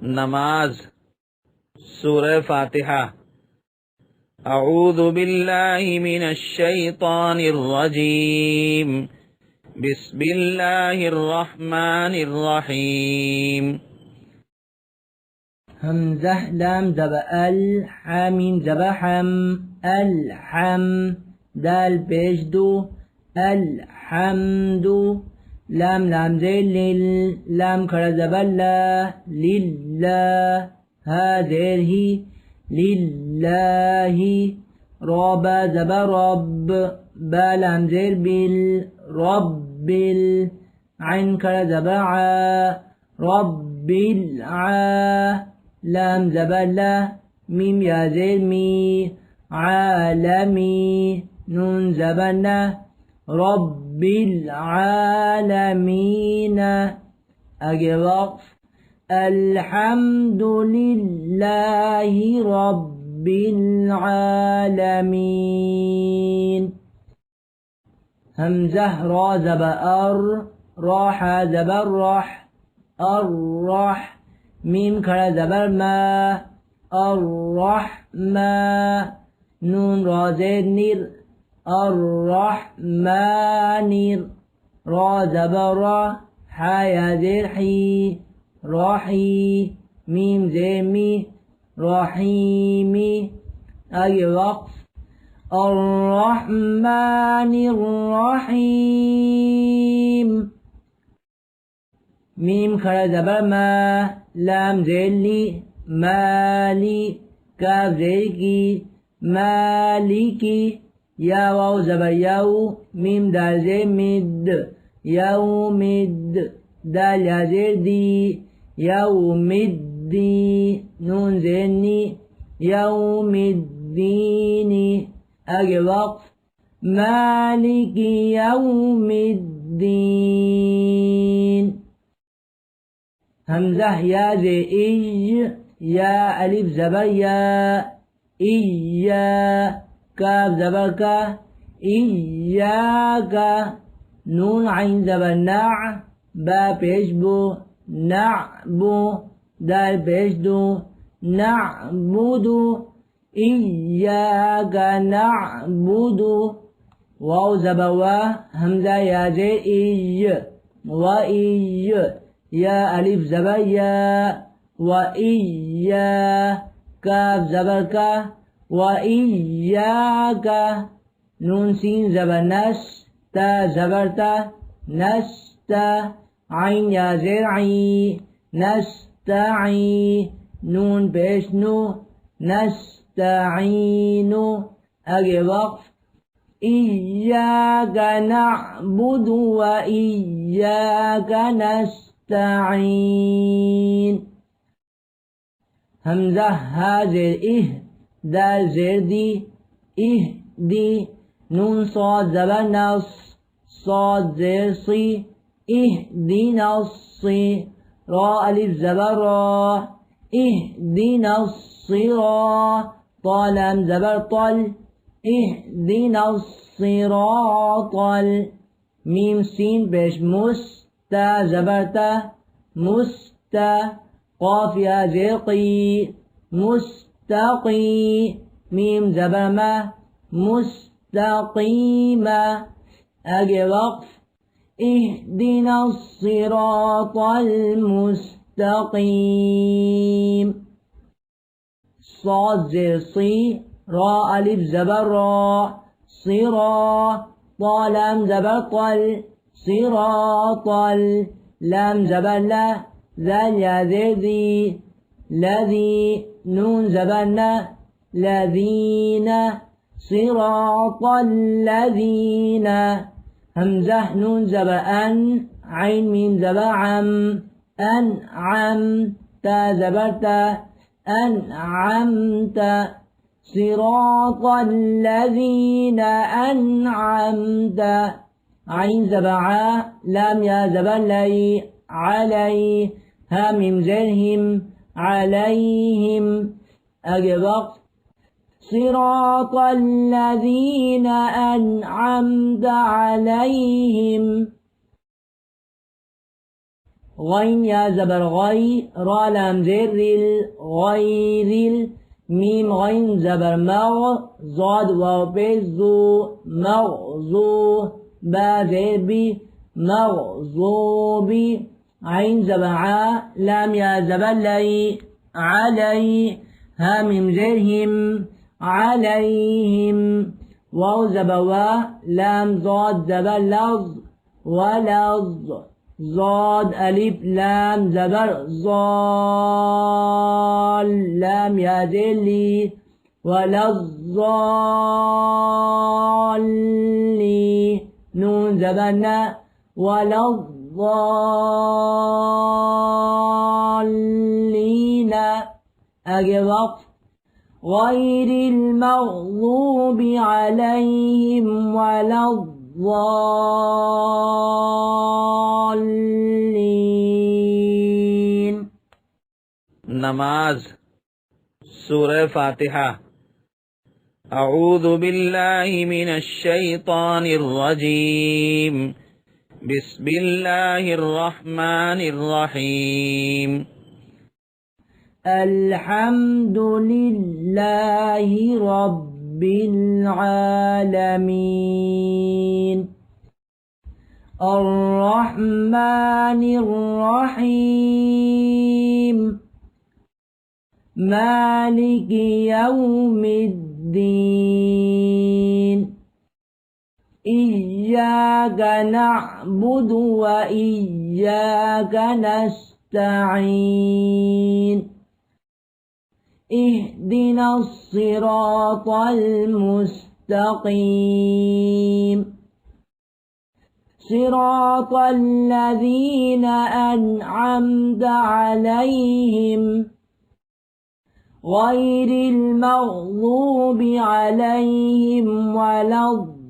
नमाज सूरह फातिहा। अऊज़ु बिल्लाहि मिनश शैतानिर रजीम। बिस्मिल्लाहिर रहमानिर रहीम। हमज़ा लाम ज़ब अल हामीम ज़ब हम अल हम दाल पेश दो अल हमदु लाम लाम ज़ेर लिल लाम खड़ा ज़ब ला लिल्ला हा ज़ेर ही लिल्लाही रबा ज़ब रब बा लाम ज़ेर बिल रब्बिल ऐन खड़ा ज़ब आ रब्बिल आ लाम ज़ब ला मीम या ज़ेर मी आलमी नून ज़ब ना रब्बिल आलमीन। आगे वक़्फ़ अल्हम्दुलिल्लाहि रब्बिल आलमीन। हमज़ा रा ज़ब अर राहा ज़ब रह अर्रह मीम खड़ा ज़बर मा अर्रहमा नून रा ज़ेर निर अर्रहमानिर रा ज़बर रा हा या ज़ेर ही राही मीम ज़ेर मी राहीमी। आगे वक़्फ़ अर्रहमानिर रहीम मीम खड़ा ज़बर मा लाम ज़ेर ली माली काफ ज़ेर की मालिकी या वाव ज़बर याऊ मीम दाल ज़ेर मिद याऊ मिद दाल या ज़ेर दी याऊ मिद्दी नून ज़ेर नी याऊ मिद्दीनी। आगे वक़्फ़ मालिकी यौमिद्दीन। हमज़ा या ज़े इज या अलिफ ज़बर या इया काफ ज़बर का इय्याका नून ऐन ज़बर ना बा पेश बो नअबु दाल पेश दो नअबुदु इय्याका नअबुदु वाव ज़बर वा हमज़ा या ज़े इज व इज या अलिफ ज़बर या व इय्या काफ ज़बर का व इय्याका नून सीन ज़बर नस ता ज़बर ता नस्ता ऐन या ज़ेर आई नस्ताई नून पेश नु नस्ताईनु। आगे वक़्फ़ इय्याका नअबुदु व इय्याका नस्तईन। हमज़ा हा ज़ेर इह दाल ज़ेर दी इह दी नून सॉद ज़बर नस सॉद ज़ेर सी इह दी नस्सी रा अलिफ ज़बर रा इह दी नस्सी रा ता लाम ज़बर तल इह दी नस्सी रा तल मीम सीन पेश मुस ता ज़बर ता मुस्ता क़ाफ या ज़ेर क़ी मुस्तक़ी मीम ज़बर मा मुस्तक़ीमा। आगे वक़्फ़ इहदिना सिरातल मुस्तक़ीम सॉद ज़ेर सी रा अलिफ ज़बर रा सिरा ता लाम ज़बर तल सिरातल लाम ज़बर ला ज़ाल या ज़ेर दी लज़ी नून ज़बर ना लज़ीना सिरातल लज़ीना। हमज़ा नून ज़बर अन ऐन मीम ज़बर अम अनअम ता ज़बर ता अनअमत सिरातल लज़ीना अनअमत ऐन ज़बर आ लाम या ज़बर लाई अलई हा मीम ज़ेर हिम अलैहिम। आगे वक़्फ़ सिरातल लज़ीना अनअमत अलैहिम غين يا زبر غي را لام زر غير ميم غين زبر مغ ضاد واو بزو مغزو با زر بي مغزوبي عين زبر ع لام يا زبر لي علي هامم زرهم عليهم واو زبوا لام ضاد زبر لظ ولظ ضاد ألف لام زبر ضال لام يا ذلي ولا الضالي نون زبرنا ولا الضالين أجي وقف غير المغضوب عليهم ولا الضالين. نماز سورة فاتحة. أعوذ بالله من الشيطان الرجيم. بسم الله الرحمن الرحيم. الحمد لله رب العالمين الرحمن الرحيم مالك يوم الدين إياك نعبد وإياك نستعين اهدنا الصراط المستقيم صراط الذين أنعمت عليهم غير المغضوب عليهم ولا الضالين.